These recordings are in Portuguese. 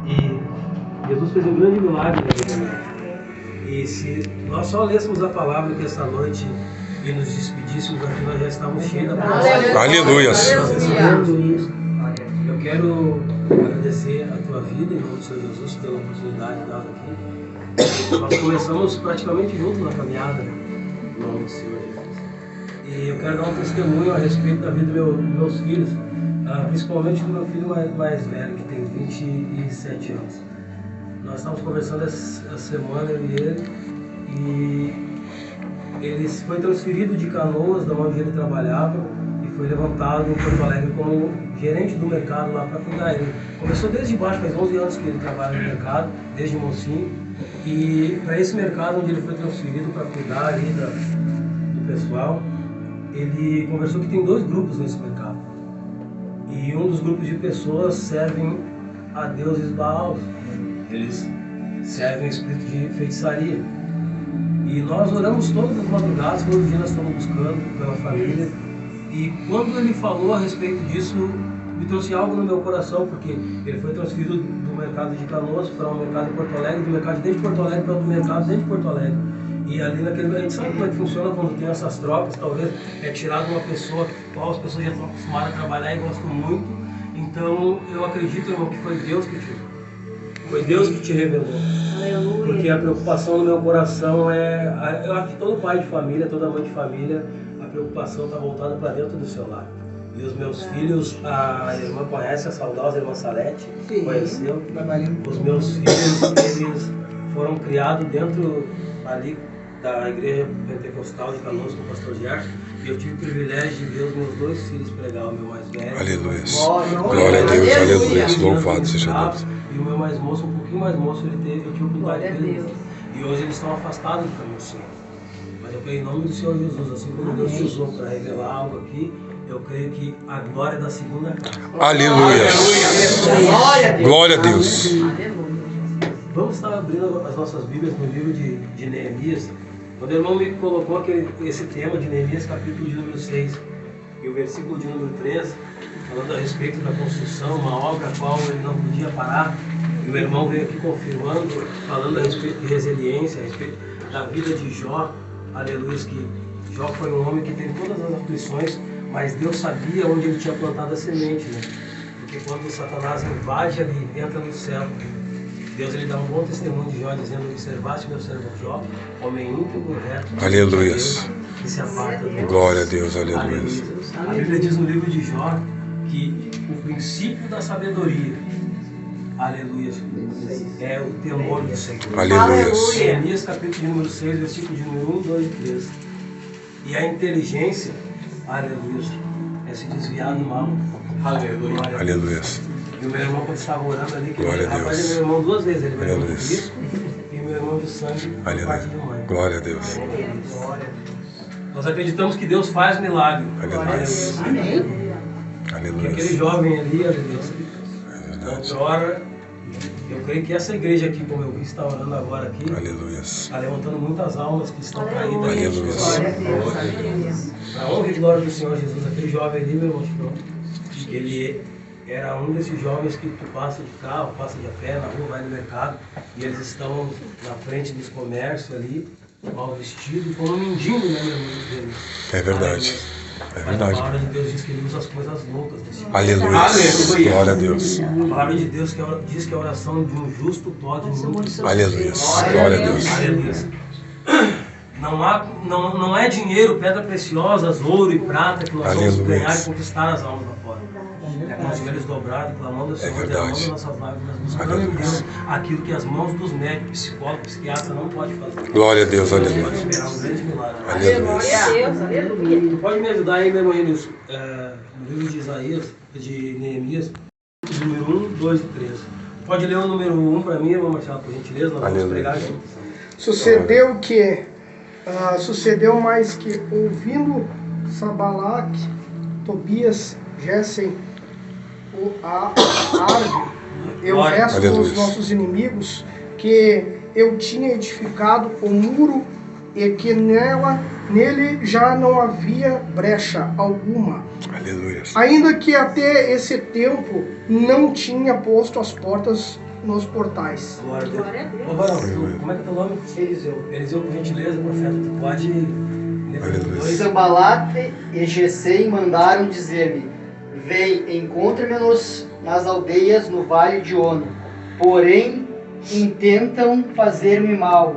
E Jesus fez um grande milagre na vida dela. E se nós só lêssemos a palavra que essa noite e nos despedíssemos aqui, nós já estávamos cheios da palavra. Aleluias. Eu quero agradecer a tua vida, em nome do Senhor Jesus, pela oportunidade dada aqui. Nós começamos praticamente juntos na caminhada, em nome do Senhor Jesus. E eu quero dar um testemunho a respeito da vida dos meus filhos, principalmente do meu filho mais velho, que tem 27 anos. Nós estávamos conversando essa semana, eu e ele, e ele foi transferido de Canoas, da onde ele trabalhava, e foi levantado em Porto Alegre como gerente do mercado lá para cuidar. Ele começou desde baixo, faz 11 anos que ele trabalha no mercado, desde mocinho, e para esse mercado onde ele foi transferido para cuidar ali do pessoal, ele conversou que tem 2 grupos nesse mercado. E um dos grupos de pessoas servem a deuses Baal. Eles servem o espírito de feitiçaria. E nós oramos todas as madrugadas, todo dia nós estamos buscando pela família. E quando ele falou a respeito disso, me trouxe algo no meu coração, porque ele foi transferido do mercado de Canoas para um mercado em Porto Alegre, do mercado de dentro de Porto Alegre para outro mercado dentro de Porto Alegre. E ali naquele, a gente sabe como é que funciona quando tem essas trocas, talvez é tirado uma pessoa qual as pessoas já estão acostumadas a trabalhar e gostam muito. Então eu acredito, irmão, que foi Deus que te revelou. Aleluia. Porque a preocupação no meu coração eu acho que todo pai de família, toda mãe de família, a preocupação está voltada para dentro do seu lar. E os meus filhos, a irmã conhece, a saudosa irmã Salete, conheceu. Os meus filhos, eles foram criados dentro ali da igreja pentecostal de Canoas com o pastor Gerson, e eu tive o privilégio de ver os meus 2 filhos pregar, o meu mais velho. Aleluia. Glória a Deus, aleluia. Louvado seja Deus. E o meu mais moço, um pouquinho mais moço, eu tive o oportunidade dele. E hoje eles estão afastados do caminho do Senhor. Mas eu creio em nome do Senhor Jesus, assim como Deus te usou para revelar algo aqui, eu creio que a glória da segunda casa. Aleluia. Glória a Deus. Vamos estar abrindo as nossas Bíblias no livro de Neemias. Quando o irmão me colocou esse tema de Neemias, capítulo de número 6, e o versículo de número 13, falando a respeito da construção, uma obra a qual ele não podia parar, e o irmão veio aqui confirmando, falando a respeito de resiliência, a respeito da vida de Jó, aleluia, que Jó foi um homem que teve todas as aflições, mas Deus sabia onde ele tinha plantado a semente, né? Porque quando Satanás invade ali, entra no céu, Deus ele dá um bom testemunho de Jó, dizendo: observaste meu servo Jó, homem íntegro, reto, aleluia, que se aparta do glória a Deus, aleluia. A Bíblia diz no livro de Jó que o princípio da sabedoria, aleluia, é o temor do Senhor. Aleluia. Neemias capítulo de número 6, versículo de número 1, 2 e 3. E a inteligência, aleluia, é se desviar do mal. Aleluia. Aleluia. E o meu irmão, quando estava orando ali, que glória ele, a Deus. Rapaz, meu irmão 2 vezes, ele vai no Cristo e meu irmão de sangue por parte de mãe. Glória a Deus. Nós acreditamos que Deus faz milagre. Aleluia. Amém. Aleluia. Aquele jovem ali, aleluia. É verdade. Outrora, eu creio que essa igreja aqui, como eu vi, está orando agora aqui, aleluia, está levantando muitas almas que estão caídas. Aleluia. Para a honra e glória do Senhor Jesus, aquele jovem ali, meu irmão, ele era um desses jovens que tu passa de carro, passa de a pé, na rua, vai no mercado, e eles estão na frente dos comércios ali, mal vestidos, como um mendigo, né, meu irmão? É verdade. É verdade. A palavra de Deus diz que ele usa as coisas loucas desse mundo. Aleluia. Glória a Deus. A palavra de Deus diz que a oração de um justo pode muito. Aleluia. Glória a Deus. Aleluia. Não é dinheiro, pedra preciosas, ouro e prata que nós vamos ganhar e conquistar as almas lá fora. É com os joelhos dobrados, clamando ao Senhor, derramando nossas lágrimas, buscando em Deus aquilo que as mãos dos médicos, psicólogos, psiquiatras não podem fazer. Glória a Deus, aleluia. Pode esperar um grande milagre. Aleluia. Tu pode me ajudar aí, meu irmão, no livro de Isaías, de Neemias, número 1, 2 e 3. Pode ler o número 1 para mim, irmão Marcelo, por gentileza, nós vamos pregar juntos. Sucedeu mais que, ouvindo Sabalaque, Tobias, Gesem, Arve e o resto dos nossos inimigos, que eu tinha edificado o muro e que nele já não havia brecha alguma. Aleluia. Ainda que até esse tempo não tinha posto as portas nos portais. Glória a Deus. Ô, Varão, como é que é teu nome? Eliseu. Eliseu, por gentileza, profeta, tu pode ler Aleluia. o 2? Sambalate e Gesem mandaram dizer-me: vem, encontre-me-nos nas aldeias no vale de Ono. Porém, intentam fazer-me mal.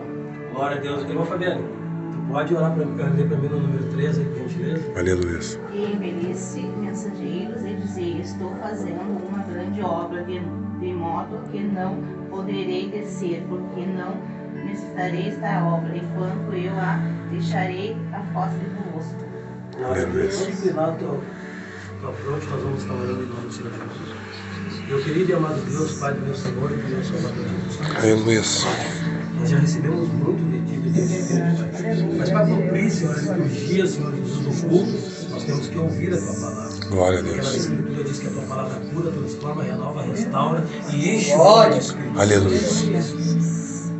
Glória a Deus. Irmão Fabiano, tu pode orar para ler para mim no número 3 aí, por gentileza? Aleluia. E envelhece mensageiros e dizia: estou fazendo uma grande obra, de modo que não poderei descer, porque não necessitarei esta obra, enquanto eu a deixarei a face do rosto. Glória a Deus. Pode inclinar tua fronte, nós vamos estar orando em nome do Senhor Jesus. Meu querido e amado Deus, Pai do meu Senhor e do meu Salvador Jesus. Aleluia. Nós já recebemos muito de Ti, do Teu Espírito, Pai. Mas para cumprir, Senhor, as liturgias, Senhor Jesus, do culto, nós temos que ouvir a Tua palavra. Glória a Porque na Deus. Escritura diz que a Tua palavra cura, transforma, renova, restaura e enche o Glória. homem de Espírito. Aleluia.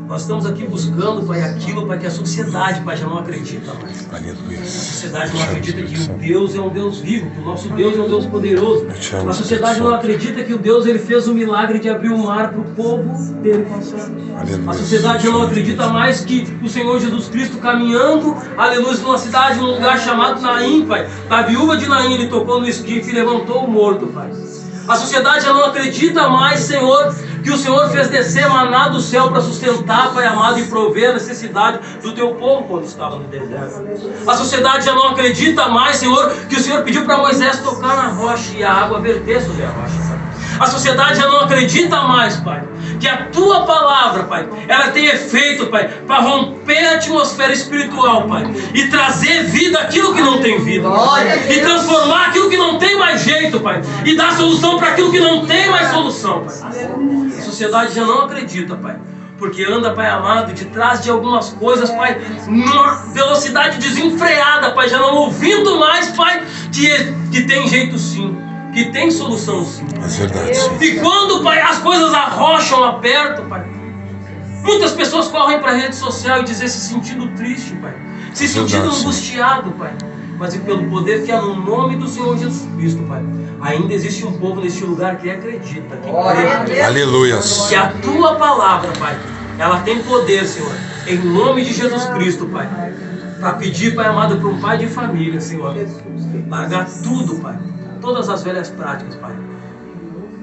Nós estamos aqui buscando, Pai, aquilo, Pai, que a sociedade, Pai, já não acredita mais. Aleluia. A sociedade não acredita que o Deus é um Deus vivo, que o nosso Deus é um Deus poderoso. Eu te amo, A sociedade não acredita que o Deus ele fez o milagre de abrir o mar para o povo dele passar. Aleluia. A sociedade não acredita mais que o Senhor Jesus Cristo caminhando, aleluia, numa cidade, num lugar chamado Naim, Pai. A viúva de Naim, ele tocou no esquife e levantou o morto, Pai. A sociedade já não acredita mais, Senhor, que o Senhor fez descer maná do céu para sustentar, Pai amado, e prover a necessidade do Teu povo quando estava no deserto. A sociedade já não acredita mais, Senhor, que o Senhor pediu para Moisés tocar na rocha e a água verter sobre a rocha, Pai. A sociedade já não acredita mais, Pai, que a Tua palavra, Pai, ela tem efeito, Pai, para romper a atmosfera espiritual, Pai, e trazer vida àquilo que não tem vida, e transformar aquilo que não tem mais jeito, Pai, e dar solução para aquilo que não tem mais solução, Pai. A sociedade já não acredita, Pai, porque anda, Pai amado, de trás de algumas coisas, Pai, numa velocidade desenfreada, Pai, já não ouvindo mais, Pai, que tem jeito sim, que tem solução sim. É verdade, sim. E quando, Pai, as coisas arrocham, apertam, Pai, muitas pessoas correm para a rede social e dizem se sentindo triste, Pai, se sentindo Verdade, sim. angustiado, Pai. Mas e pelo poder que há no nome do Senhor Jesus Cristo, Pai, ainda existe um povo neste lugar que acredita, que crê, Aleluia. que a Tua palavra, Pai, ela tem poder, Senhor, em nome de Jesus Cristo, Pai, para pedir, Pai amado, para um pai de família, Senhor, largar tudo, Pai, todas as velhas práticas, Pai,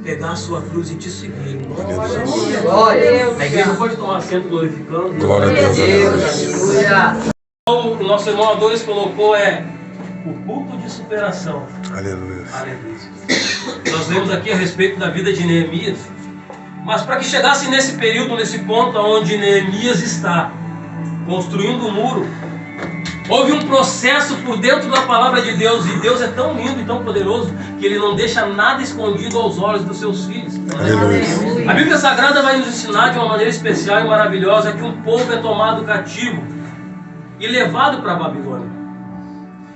pegar a sua cruz e te seguir, em nome de Jesus. Glória. A igreja pode tomar assento glorificando. Glória a Deus. Aleluia. O nosso irmão Adonis colocou o culto de superação. Aleluia. Aleluia. Nós lemos aqui a respeito da vida de Neemias, mas para que chegasse nesse período, nesse ponto onde Neemias está, construindo o muro, houve um processo por dentro da palavra de Deus, e Deus é tão lindo e tão poderoso que Ele não deixa nada escondido aos olhos dos seus filhos. Aleluia. A Bíblia Sagrada vai nos ensinar de uma maneira especial e maravilhosa que um povo é tomado cativo e levado para a Babilônia.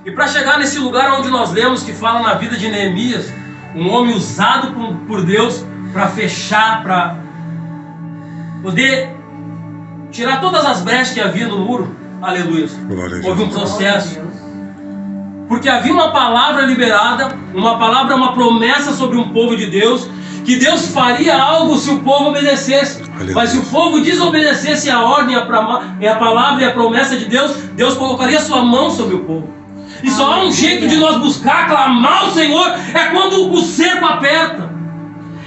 E para chegar nesse lugar onde nós lemos que fala na vida de Neemias, um homem usado por Deus para fechar, para poder tirar todas as brechas que havia no muro, aleluia, Glória a houve um Jesus. processo. Porque havia uma palavra liberada, uma promessa sobre um povo de Deus, que Deus faria algo se o povo obedecesse. Aleluia. Mas se o povo desobedecesse a ordem, a palavra e a promessa de Deus, Deus colocaria sua mão sobre o povo. E só há um jeito de nós buscar, clamar ao Senhor, é quando o cerco aperta.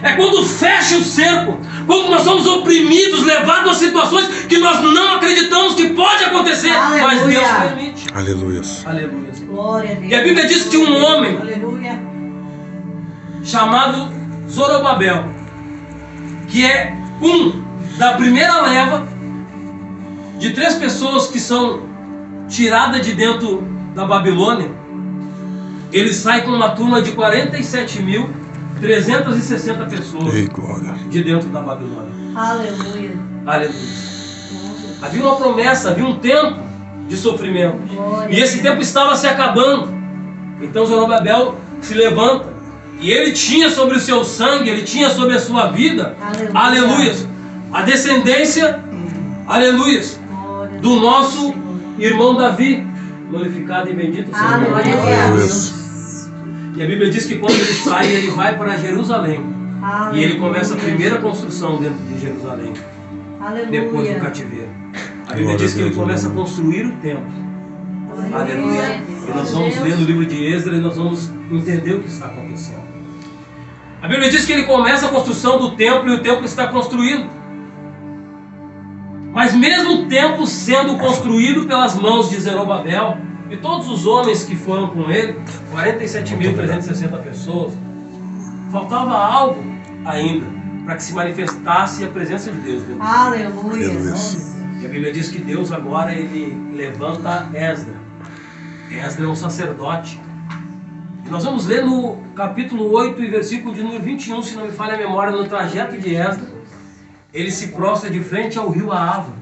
É quando fecha o cerco. Quando nós somos oprimidos, levados a situações que nós não acreditamos que pode acontecer. Mas Deus permite. Aleluia. Aleluia. Glória a Deus. E a Bíblia diz que um homem Aleluia. chamado Zorobabel, que é da primeira leva de 3 pessoas que são tiradas de dentro da Babilônia, ele sai com uma turma de 47.360 pessoas Ei, glória. de dentro da Babilônia. Aleluia. Aleluia. Havia uma promessa, havia um tempo de sofrimento. Glória. E esse tempo estava se acabando. Então Zorobabel se levanta. E ele tinha sobre o seu sangue, ele tinha sobre a sua vida, aleluia, a descendência, aleluia, Glória. do nosso irmão Davi, glorificado e bendito seja o nome de Deus. E a Bíblia diz que quando ele sai, ele vai para Jerusalém. E ele começa a primeira construção dentro de Jerusalém, depois do cativeiro. A Bíblia diz que ele começa a construir o templo. Aleluia. E nós vamos ler no livro de Esdras e nós vamos entender o que está acontecendo. A Bíblia diz que ele começa a construção do templo e o templo está construído. Mas mesmo o templo sendo construído pelas mãos de Zorobabel e todos os homens que foram com ele, 47.360 pessoas, faltava algo ainda para que se manifestasse a presença de Deus dentro. Aleluia. E a Bíblia diz que Deus agora ele levanta Esdras. Esdras é um sacerdote. E nós vamos ler no capítulo 8 e versículo de número 21, se não me falha a memória, no trajeto de Esdras, ele se prostra de frente ao rio Ahava.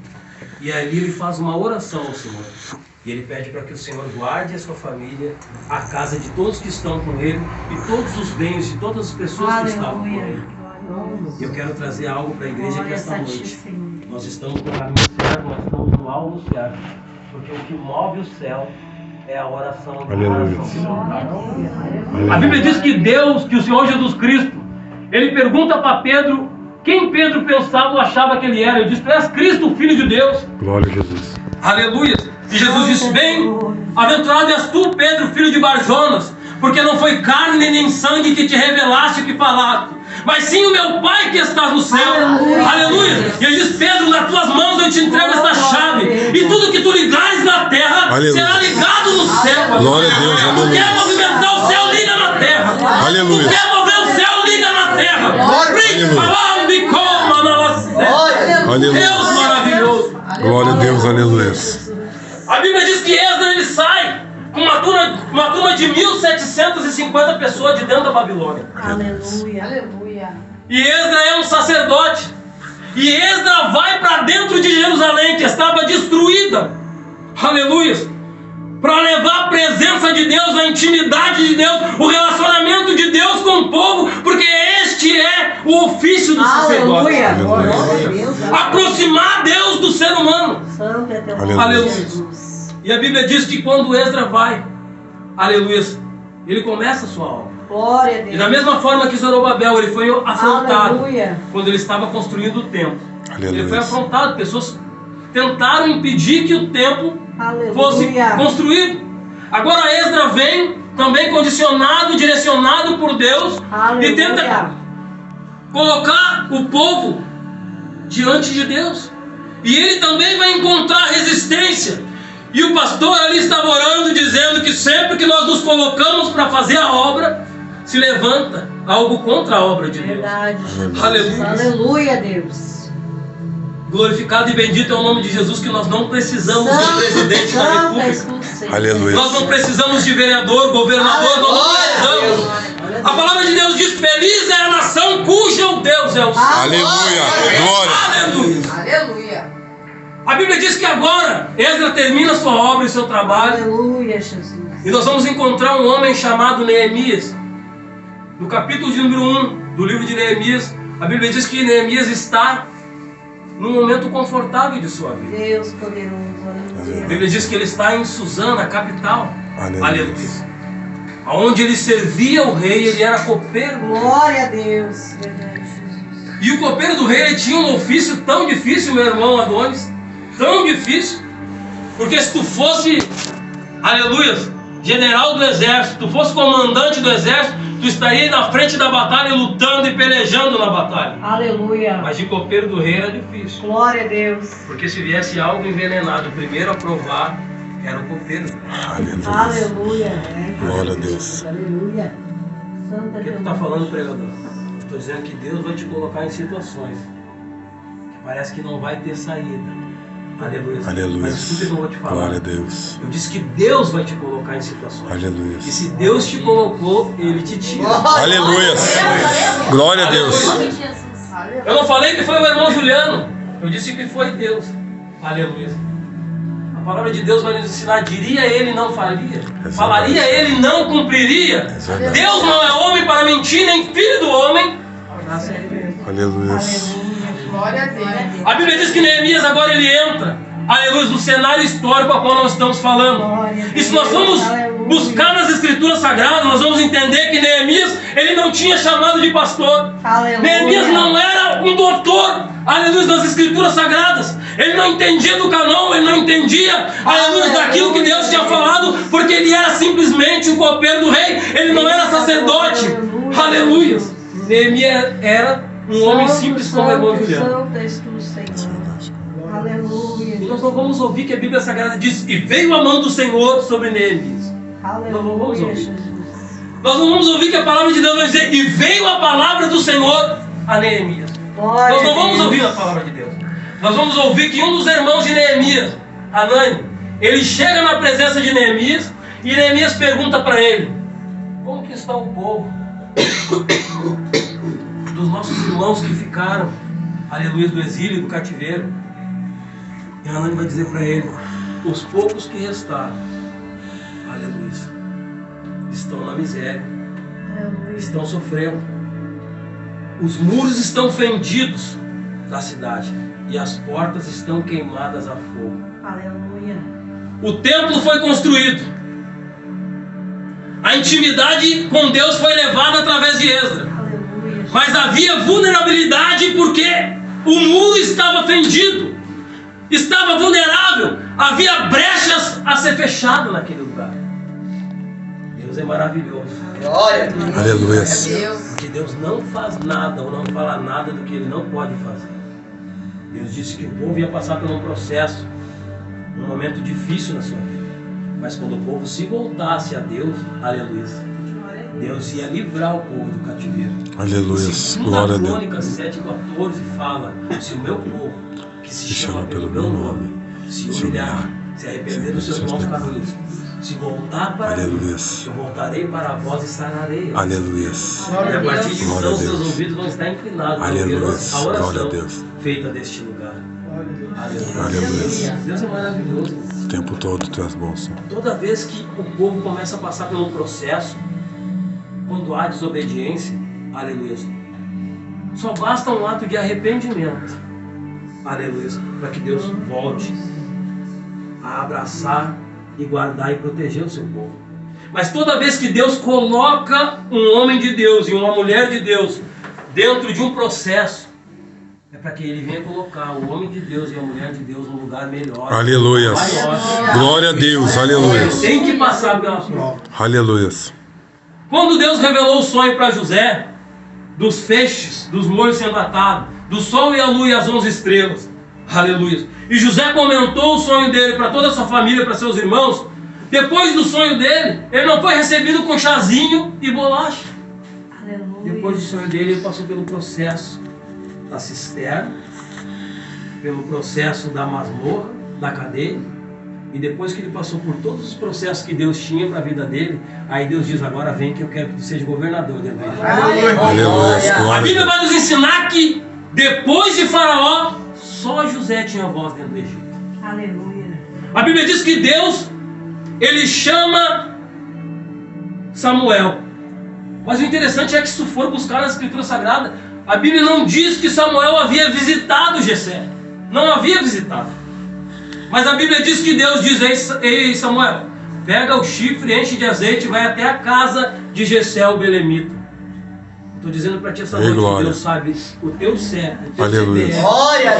E ali ele faz uma oração ao Senhor. E ele pede para que o Senhor guarde a sua família, a casa de todos que estão com ele e todos os bens de todas as pessoas que estavam com ele. E eu quero trazer algo para a igreja aqui esta noite. Nós estamos no caminho certo, nós estamos no alvo certo. Porque o que move o céu é a oração. A Bíblia diz que Deus, que o Senhor Jesus Cristo, ele pergunta para Pedro quem Pedro pensava ou achava que ele era. Ele diz: tu és Cristo, o Filho de Deus. Glória a Jesus. Aleluia. E Jesus disse: bem, aventurado és tu, Pedro, filho de Barjonas, porque não foi carne nem sangue que te revelaste o que falaste, mas sim o meu Pai que está no céu. Aleluia. E ele diz: Pedro, nas tuas mãos eu te entrego esta chave, e tudo que tu ligares na terra será ligado no céu. Glória a Deus. Tu quer movimentar o céu, liga na terra. Aleluia. Tu quer mover o céu, liga na terra. Deus maravilhoso. Glória a Deus, aleluia. A Bíblia diz que Esdras ele sai com uma turma de 1.750 pessoas de dentro da Babilônia. Aleluia. E Esdras é um sacerdote. E Esdras vai para dentro de Jerusalém, que estava destruída. Aleluia. Para levar a presença de Deus, a intimidade de Deus, o relacionamento de Deus com o povo, porque este é o ofício do sacerdote. Aproximar Deus do ser humano. Aleluia. E a Bíblia diz que quando Esdras vai, aleluia, ele começa a sua obra. Glória a Deus. E da mesma forma que Zorobabel, ele foi afrontado quando ele estava construindo o templo. Aleluia. Ele foi afrontado, pessoas tentaram impedir que o templo fosse construído. Agora Esdras vem também condicionado, direcionado por Deus, e tenta colocar o povo diante de Deus. E ele também vai encontrar resistência. E o pastor ali estava orando, dizendo que sempre que nós nos colocamos para fazer a obra, se levanta algo contra a obra de Deus. Verdade. Aleluia. Aleluia, Deus. Glorificado e bendito é o nome de Jesus, que nós não precisamos do presidente da República. Aleluia. Nós não precisamos de vereador, governador, nós não precisamos. A palavra de Deus diz: feliz é a nação cujo Deus é o Senhor. Aleluia. Glória. Aleluia. Aleluia. A Bíblia diz que agora Esdras termina sua obra e seu trabalho. Aleluia, Jesus. E nós vamos encontrar um homem chamado Neemias. No capítulo de número 1 do livro de Neemias, a Bíblia diz que Neemias está num momento confortável de sua vida. Deus poderoso. A Bíblia diz que ele está em Suzana, a capital. Aleluia. Onde ele servia o rei, ele era copeiro. Glória a Deus. Verdade, Jesus. E o copeiro do rei, ele tinha um ofício tão difícil, meu irmão Adonis, tão difícil, porque se tu fosse, aleluia, general do exército, tu fosse comandante do exército, tu estaria na frente da batalha, lutando e pelejando na batalha. Aleluia. Mas de copeiro do rei era difícil. Glória a Deus. Porque se viesse algo envenenado, o primeiro a provar era o copeiro. Aleluia. Glória a Deus. Aleluia. Santa O que tu está falando, pregador? Estou dizendo que Deus vai te colocar em situações que parece que não vai ter saída. Aleluia. Aleluia. Mas escuta o que eu vou te falar. Glória a Deus. Eu disse que Deus vai te colocar em situações. Aleluia. E se Deus te colocou, Ele te tira. Aleluia. Glória a Deus. Eu não falei que foi o irmão Juliano. Eu disse que foi Deus. Aleluia. A palavra de Deus vai nos ensinar: diria ele, não faria. Falaria ele, não cumpriria. Deus não é homem para mentir, nem filho do homem. Aleluia. Glória a Deus. A Bíblia diz que Neemias agora ele entra aleluia, do cenário histórico a qual nós estamos falando. E se nós vamos buscar nas Escrituras Sagradas, nós vamos entender que Neemias, ele não tinha chamado de pastor. Aleluia. Neemias não era um doutor, aleluia, das Escrituras Sagradas. Ele não entendia do canon, ele não entendia, aleluia, daquilo que Deus tinha falado, porque ele era simplesmente um copeiro do rei, ele não era sacerdote. Aleluia. Neemias era um homem simples como o irmão Juliano. Aleluia. E nós não vamos ouvir que a Bíblia Sagrada diz: e veio a mão do Senhor sobre Neemias. Nós não vamos ouvir. Nós não vamos ouvir que a palavra de Deus vai dizer: e veio a palavra do Senhor a Neemias. Nós não vamos ouvir a palavra de Deus. Nós vamos ouvir que um dos irmãos de Neemias, Hanani, ele chega na presença de Neemias e Neemias pergunta para ele: como que está o povo dos nossos irmãos que ficaram, aleluia, do exílio e do cativeiro? E Hanani vai dizer para ele: os poucos que restaram, aleluia, estão na miséria, estão sofrendo. Os muros estão fendidos da cidade e as portas estão queimadas a fogo. Aleluia. O templo foi construído. A intimidade com Deus foi levada através de Esdras. Aleluia. Mas havia vulnerabilidade porque o muro estava fendido, estava vulnerável, havia brechas a ser fechadas naquele lugar. Deus é maravilhoso. Glória a Deus. Aleluia. Porque Deus não faz nada ou não fala nada do que Ele não pode fazer. Deus disse que o povo ia passar por um processo, um momento difícil na sua vida. Mas quando o povo se voltasse a Deus, aleluia, Deus ia livrar o povo do cativeiro. Aleluia. Glória a Deus. Crônicas 7,14 fala: se o meu povo, que se chama pelo meu nome, se humilhar, se arrepender dos seus maus caminhos, se voltar para mim, eu voltarei para vós e sararei. Aleluia. E a partir de então, seus ouvidos vão estar inclinados a ouvir a oração feita deste lugar. Aleluia. Deus é maravilhoso. O tempo todo tu és bom, Senhor. Toda vez que o povo começa a passar por um processo, quando há desobediência, aleluia, só basta um ato de arrependimento, aleluia, para que Deus volte a abraçar e guardar e proteger o seu povo. Mas toda vez que Deus coloca um homem de Deus e uma mulher de Deus dentro de um processo, é para que Ele venha colocar o homem de Deus e a mulher de Deus num lugar melhor. Aleluia. Maior. Glória a Deus. Aleluia. Tem que passar pela prova. Aleluia. Quando Deus revelou o sonho para José, dos feixes, dos molhos sendo atados, do sol e a lua e as 11 estrelas, aleluia, e José comentou o sonho dele para toda a sua família, para seus irmãos, depois do sonho dele, ele não foi recebido com chazinho e bolacha. Aleluia. Depois do sonho dele, ele passou pelo processo da cisterna, pelo processo da masmorra, da cadeia, e depois que ele passou por todos os processos que Deus tinha para a vida dele, aí Deus diz: agora vem que eu quero que tu seja governador dentro do Egito. Aleluia. A Bíblia vai nos ensinar que depois de Faraó, só José tinha voz dentro do Egito. Aleluia. A Bíblia diz que Deus, Ele chama Samuel. Mas o interessante é que se tu for buscar na Escritura Sagrada, a Bíblia não diz que Samuel havia visitado Jessé. Não havia visitado. Mas a Bíblia diz que Deus diz: ei Samuel, pega o chifre, enche de azeite e vai até a casa de Jessé o belemita. Estou dizendo para ti essa noite que Deus sabe o teu CEP, o teu CPF.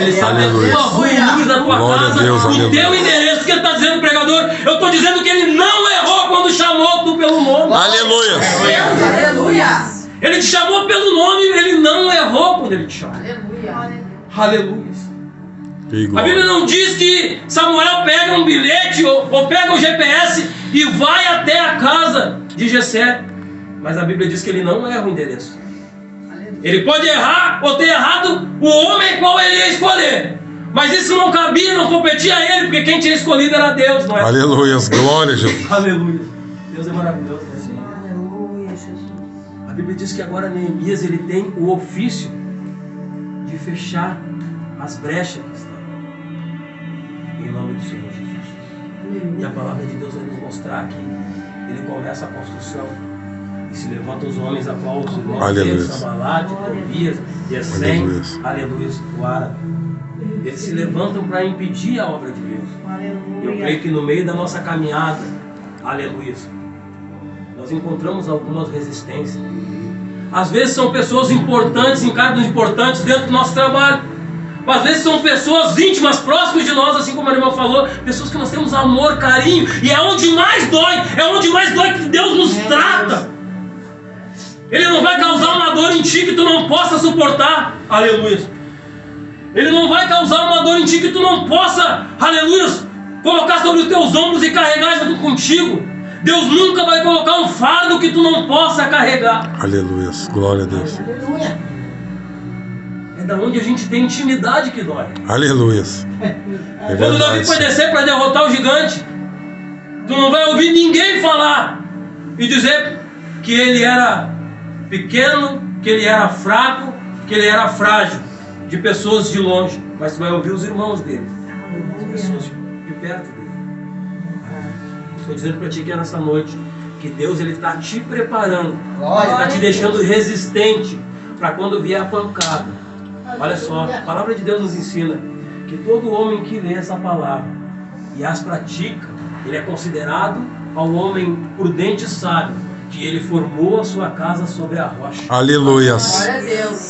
Ele sabe a tua rua, o número da tua casa, o teu endereço. Porque ele está dizendo, pregador, eu estou dizendo que ele não errou quando chamou tu pelo nome. Aleluia. Aleluia. Ele te chamou pelo nome, ele não errou quando ele te chamou. Aleluia. A Bíblia não diz que Samuel pega um bilhete ou pega o GPS e vai até a casa de Jessé. Mas a Bíblia diz que ele não erra o endereço. Ele pode errar ou ter errado o homem qual ele ia escolher. Mas isso não cabia, não competia a ele, porque quem tinha escolhido era Deus, não é? Aleluia, glória a Jesus. Aleluia. Deus é maravilhoso. Aleluia, Jesus. A Bíblia diz que agora Neemias ele tem o ofício de fechar as brechas que estão. Em nome do Senhor Jesus. E a palavra de Deus vai nos mostrar que ele começa a construção. E se levantam os homens a qual os irmãos Sambalate, Tobias, Gesem, aleluia, o árabe. eles se levantam para impedir a obra de Deus. Eu creio que no meio da nossa caminhada, aleluia, nós encontramos algumas resistências. Às vezes são pessoas importantes, em cargos importantes dentro do nosso trabalho. Às vezes são pessoas íntimas, próximas de nós, assim como a irmã falou, pessoas que nós temos amor, carinho, e é onde mais dói que Deus nos trata. Ele não vai causar uma dor em ti que tu não possa suportar, aleluia. Ele não vai causar uma dor em ti que tu não possa, aleluia, colocar sobre os teus ombros e carregar junto contigo. Deus nunca vai colocar um fardo que tu não possa carregar. Aleluia, glória a Deus. Aleluia. É da onde a gente tem intimidade que dói. Aleluia. É quando Davi foi descer para derrotar o gigante, tu não vai ouvir ninguém falar e dizer que ele era pequeno, que ele era fraco, que ele era frágil, de pessoas de longe, mas tu vai ouvir os irmãos dele, as pessoas de perto dele. Estou dizendo para ti que é nessa noite que Deus está te preparando, está te deixando resistente para quando vier a pancada. Olha só, a palavra de Deus nos ensina que todo homem que lê essa palavra e as pratica, ele é considerado ao homem prudente e sábio, que ele formou a sua casa sobre a rocha. Aleluias.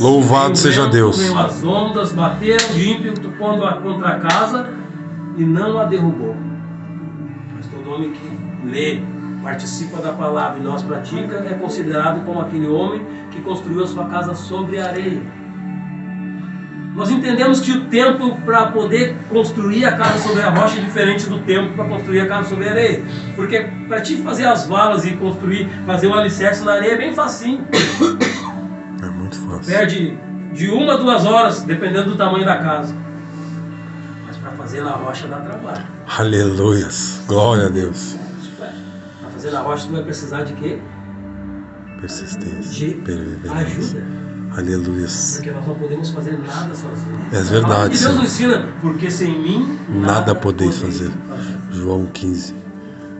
Louvado seja Deus. As ondas bateram de ímpeto contra a casa e não a derrubou. Mas todo homem que lê, participa da palavra e não as pratica é considerado como aquele homem que construiu a sua casa sobre a areia. Nós entendemos que o tempo para poder construir a casa sobre a rocha é diferente do tempo para construir a casa sobre a areia. Porque para te fazer as valas e construir, fazer um alicerce na areia é bem facinho. É muito fácil. Perde de 1 a 2 horas, dependendo do tamanho da casa. Mas para fazer na rocha dá trabalho. Aleluias. Glória a Deus. Para fazer na rocha tu vai precisar de quê? Persistência. De ajuda. Aleluia. Porque nós não podemos fazer nada sozinhos. É verdade. E Deus nos ensina, porque sem mim nada podeis fazer. João 15,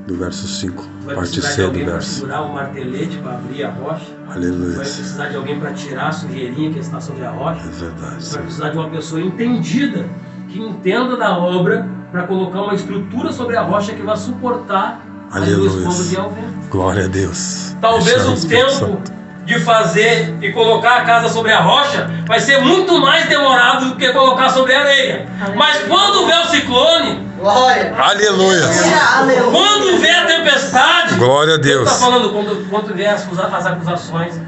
do verso 5, parte C do verso. Vai segurar um martelete para abrir a rocha. Aleluia. Vai precisar de alguém para tirar a sujeirinha que está sobre a rocha. É verdade. Vai precisar de uma pessoa entendida, que entenda da obra, para colocar uma estrutura sobre a rocha que vai suportar a luz quando vier o vento. Glória a Deus. Talvez o tempo de fazer e colocar a casa sobre a rocha vai ser muito mais demorado do que colocar sobre a areia. Mas quando vier o ciclone, glória, aleluia, quando vier a tempestade, glória a Deus, está falando quando vier as acusações,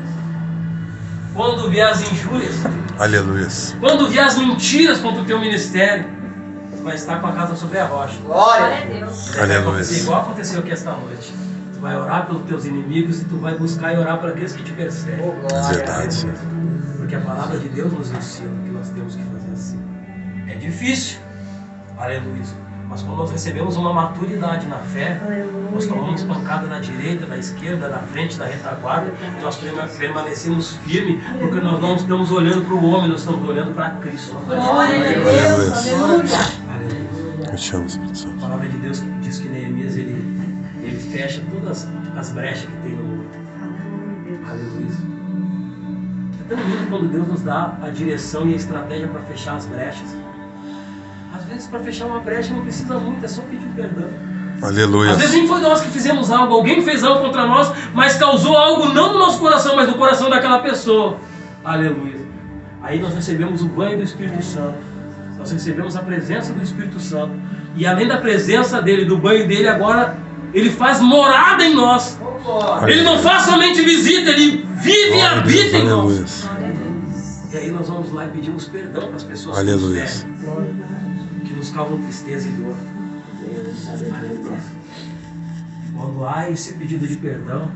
quando vier as injúrias, aleluia, quando vier as mentiras contra o teu ministério, tu vai estar com a casa sobre a rocha. Glória a Deus. Aleluia. Igual aconteceu aqui esta noite. Tu vai orar pelos teus inimigos e tu vai buscar e orar por aqueles que te perseguem. É verdade. Porque a palavra de Deus nos ensina que nós temos que fazer assim. É difícil, aleluia. Mas quando nós recebemos uma maturidade na fé, nós tomamos pancada da direita, da esquerda, da frente, da retaguarda, e nós permanecemos firmes, porque nós não estamos olhando para o homem, nós estamos olhando para Cristo. Glória a Deus, aleluia. Aleluia. A palavra de Deus diz que Neemias ele fecha todas as brechas que tem no mundo. Aleluia. É tão lindo quando Deus nos dá a direção e a estratégia para fechar as brechas. Às vezes, para fechar uma brecha não precisa muito, é só pedir perdão. Aleluia. Às vezes nem foi nós que fizemos algo, alguém fez algo contra nós, mas causou algo não no nosso coração, mas no coração daquela pessoa. Aleluia. Aí nós recebemos o banho do Espírito Santo. Nós recebemos a presença do Espírito Santo. E além da presença dele, do banho dele, agora ele faz morada em nós. Ele não faz somente visita, ele vive e habita em nós. E aí nós vamos lá e pedimos perdão para as pessoas que nos causam tristeza e dor. Aleluia. Quando há esse pedido de perdão,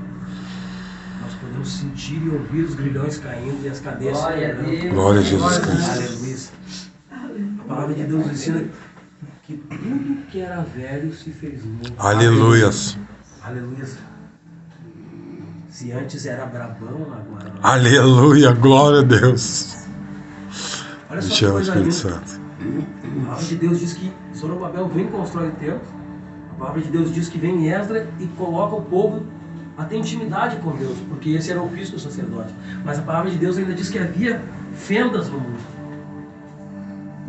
nós podemos sentir e ouvir os grilhões caindo e as cadeias se quebrando. Glória a Jesus Cristo. Aleluia. A palavra de Deus ensina que tudo que era velho se fez novo. Aleluias. Aleluia. Se antes era brabão, agora não. Aleluia, glória a Deus. Olha só que coisa Espírito linda. Santo. A palavra de Deus diz que Zorobabel vem e constrói o templo. A palavra de Deus diz que vem Esdras e coloca o povo a ter intimidade com Deus, porque esse era o ofício do sacerdote. Mas a palavra de Deus ainda diz que havia fendas no mundo.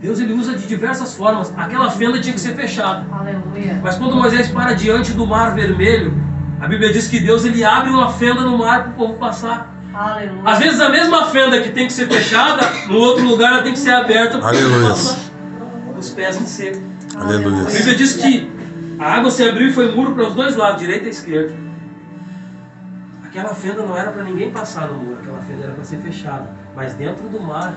Deus ele usa de diversas formas. Aquela fenda tinha que ser fechada. Aleluia. Mas quando Moisés para diante do Mar Vermelho, a Bíblia diz que Deus ele abre uma fenda no mar para o povo passar. Aleluia. Às vezes a mesma fenda que tem que ser fechada, no outro lugar ela tem que ser aberta para Aleluia. os pés em seco. Aleluia. A Bíblia diz que a água se abriu e foi muro para os dois lados, direita e esquerda. Aquela fenda não era para ninguém passar no muro, aquela fenda era para ser fechada. Mas dentro do mar,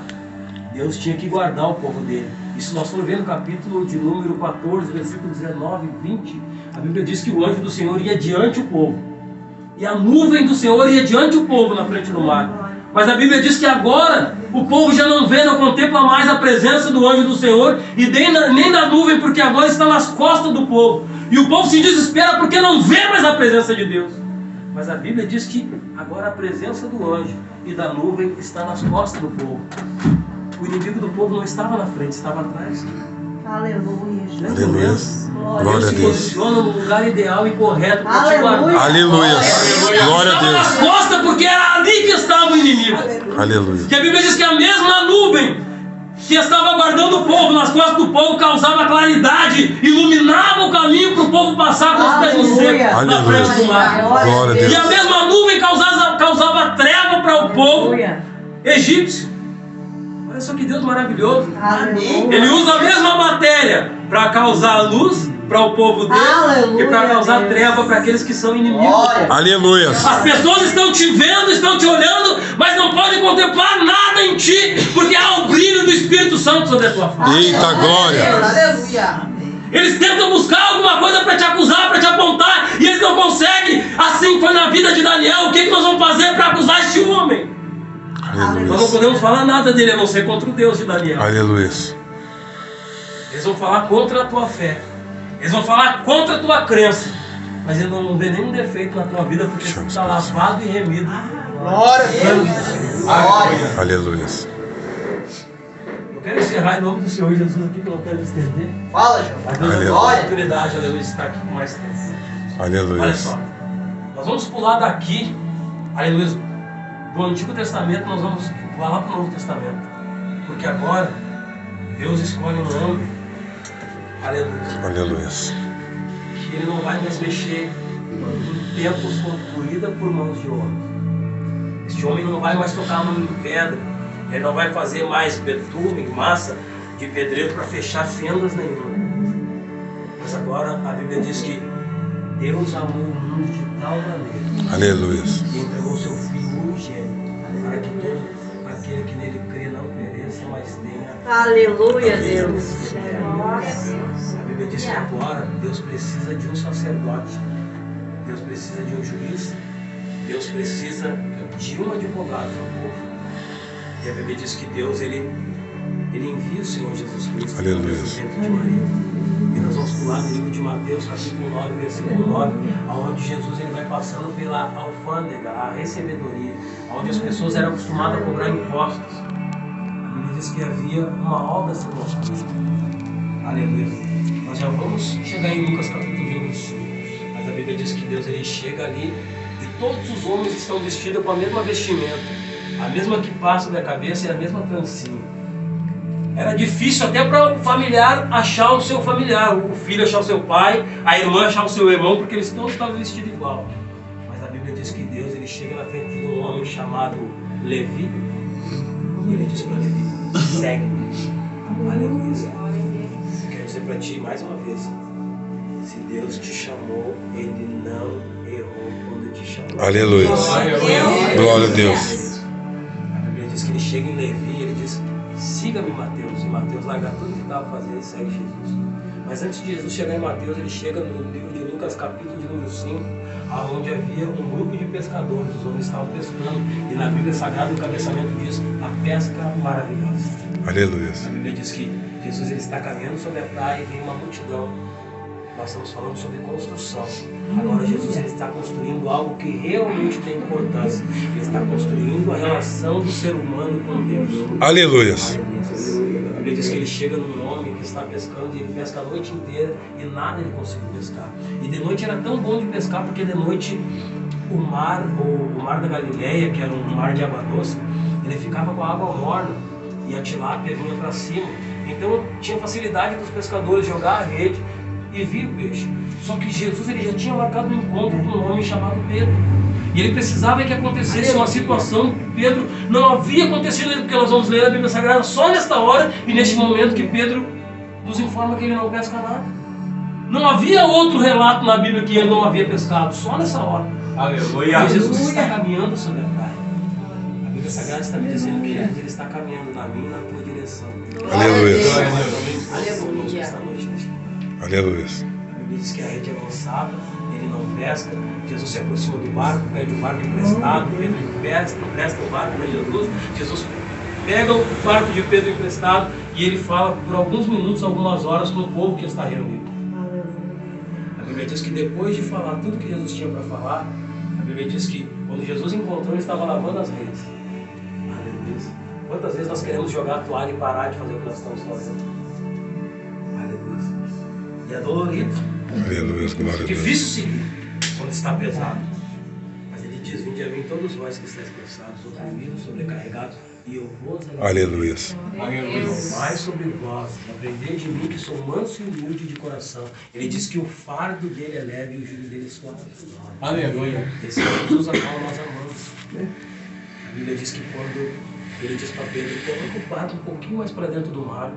Deus tinha que guardar o povo dele. Isso nós vamos ver no capítulo de número 14, versículos 19 e 20. A Bíblia diz que o anjo do Senhor ia diante o povo. E a nuvem do Senhor ia diante o povo na frente do mar. Mas a Bíblia diz que agora o povo já não vê, não contempla mais a presença do anjo do Senhor e nem da nuvem, porque agora está nas costas do povo. E o povo se desespera porque não vê mais a presença de Deus. Mas a Bíblia diz que agora a presença do anjo e da nuvem está nas costas do povo. O inimigo do povo não estava na frente, estava atrás. Aleluia, Jesus. Aleluia. Glória Deus a se Deus. posiciona no lugar ideal e correto para te Aleluia. guardar. Aleluia. Glória a Estava nas Deus. costas porque era ali que estava o inimigo. Aleluia. Que a Bíblia diz que a mesma nuvem que estava guardando o povo nas costas do povo causava claridade, iluminava o caminho para o povo passar com os pés no seco na Aleluia. frente do mar. Glória a E a Deus. mesma nuvem causava treva para o povo Aleluia. egípcio. Olha só que Deus maravilhoso. Aleluia. Ele usa a mesma matéria para causar luz para o povo dele Aleluia, e para causar Deus. treva para aqueles que são inimigos. Aleluia. As pessoas estão te vendo, estão te olhando, mas não podem contemplar nada em ti, porque há o brilho do Espírito Santo sobre a tua face. Eita glória. Aleluia. Eles tentam buscar alguma coisa para te acusar, para te apontar, e eles não conseguem. Assim foi na vida de Daniel. O que nós vamos fazer para acusar este homem? Nós não Aleluia. podemos falar nada dele, a não ser contra o Deus de Daniel. Aleluia. Eles vão falar contra a tua fé. Eles vão falar contra a tua crença. Mas eles não vão ver nenhum defeito na tua vida, porque tu está lavado e remido. Glória a Deus. Glória. Aleluia. Eu quero encerrar em nome do Senhor Jesus aqui, que eu não quero me estender. Fala, João. Mas Deus Aleluia. deu a oportunidade, aleluia, de estar aqui com mais tempo. Aleluia. Olha só. Nós vamos pular daqui, aleluia, do Antigo Testamento, nós vamos pular lá para o Novo Testamento. Porque agora, Deus escolhe um homem, aleluia, Aleluia. que ele não vai mais mexer em templos construídos por mãos de homens. Este homem não vai mais tocar a mão em pedra, ele não vai fazer mais betume, massa de pedreiro para fechar fendas nenhuma. Mas agora a Bíblia diz que Deus amou o mundo de tal maneira Aleluia. que entregou seu Filho unigênito para que todo aquele que nele crê não pereça, mas tenha Aleluia, Deus. Glória a Deus. A Bíblia diz que agora Deus precisa de um sacerdote, Deus precisa de um juiz, Deus precisa de um advogado no povo. E a Bíblia diz que Deus ele envia o Senhor Jesus Cristo Aleluia. para o nascimento de Maria. E nós vamos pular no livro de Mateus, capítulo 9, versículo 9, onde Jesus ele vai passando pela alfândega, a recebedoria, onde as pessoas eram acostumadas a cobrar impostos. A Bíblia diz que havia uma obra a ser construída. Aleluia. Nós já vamos chegar em Lucas capítulo 25. Mas a Bíblia diz que Deus ele chega ali e todos os homens estão vestidos com a mesma vestimenta, a mesma que passa da cabeça e a mesma trancinha. Era difícil até para o familiar achar o seu familiar, o filho achar o seu pai, a irmã achar o seu irmão, porque eles todos estavam vestidos igual. Mas a Bíblia diz que Deus ele chega na frente de um homem chamado Levi e ele diz para Levi: segue-me. Aleluia. Eu quero dizer para ti mais uma vez: se Deus te chamou, ele não errou quando te chamou. Aleluia. Glória a Deus. A Bíblia diz que ele chega em Levi e ele diz: siga-me, Mateus. E Mateus larga tudo que estava fazendo e segue Jesus. Mas antes de Jesus chegar em Mateus, ele chega no livro de Lucas, capítulo de número 5, onde havia um grupo de pescadores. Os homens estavam pescando. E na Bíblia Sagrada o cabeçamento diz: a pesca maravilhosa. Aleluia. A Bíblia diz que Jesus ele está caminhando sobre a praia e vem uma multidão. Nós estamos falando sobre construção. Agora Jesus ele está construindo algo que realmente tem importância. Ele está construindo a relação do ser humano com Deus. Aleluia. A Bíblia diz que ele chega num homem que está pescando e ele pesca a noite inteira e nada ele conseguiu pescar. E de noite era tão bom de pescar porque de noite o mar da Galileia, que era um mar de água doce, ele ficava com a água morna. e a tilápia vinha para cima. Então tinha facilidade dos pescadores jogar a rede e vir o peixe. Só que Jesus ele já tinha marcado um encontro com um homem chamado Pedro. E ele precisava que acontecesse uma situação que Pedro não havia acontecido, porque nós vamos ler a Bíblia Sagrada só nesta hora e neste momento que Pedro nos informa que ele não pesca nada. Não havia outro relato na Bíblia que ele não havia pescado, só nessa hora. Aleluia. E Jesus está caminhando sobre a praia. A Bíblia Sagrada está me dizendo que ele está caminhando na minha e na tua direção. Aleluia. Aleluia. A Bíblia diz que a rede é lançada, ele não pesca. Jesus se aproxima do barco, pede o barco emprestado, Pedro empresta o barco para Jesus. Jesus pega o barco de Pedro emprestado e ele fala por alguns minutos, algumas horas com o povo que está reunido. A Bíblia diz que depois de falar tudo que Jesus tinha para falar, a Bíblia diz que quando Jesus encontrou, ele estava lavando as redes. Aleluia. Quantas vezes nós queremos jogar a toalha e parar de fazer o que nós estamos fazendo? Aleluia. E é dolorido. Aleluia, glória a Deus. Difícil seguir quando está pesado. Mas ele diz: vinde a mim todos vós que estáis cansados, oprimidos, sobrecarregados, e eu vos Aleluia. mais sobre vós, aprendei de mim que sou manso e humilde de coração. Ele diz que o fardo dele é leve e o jugo dele é suave. Aleluia. Esse é Jesus a qual nós amamos. A Bíblia diz que quando ele diz para Pedro: coloca o barco um pouquinho mais para dentro do mar.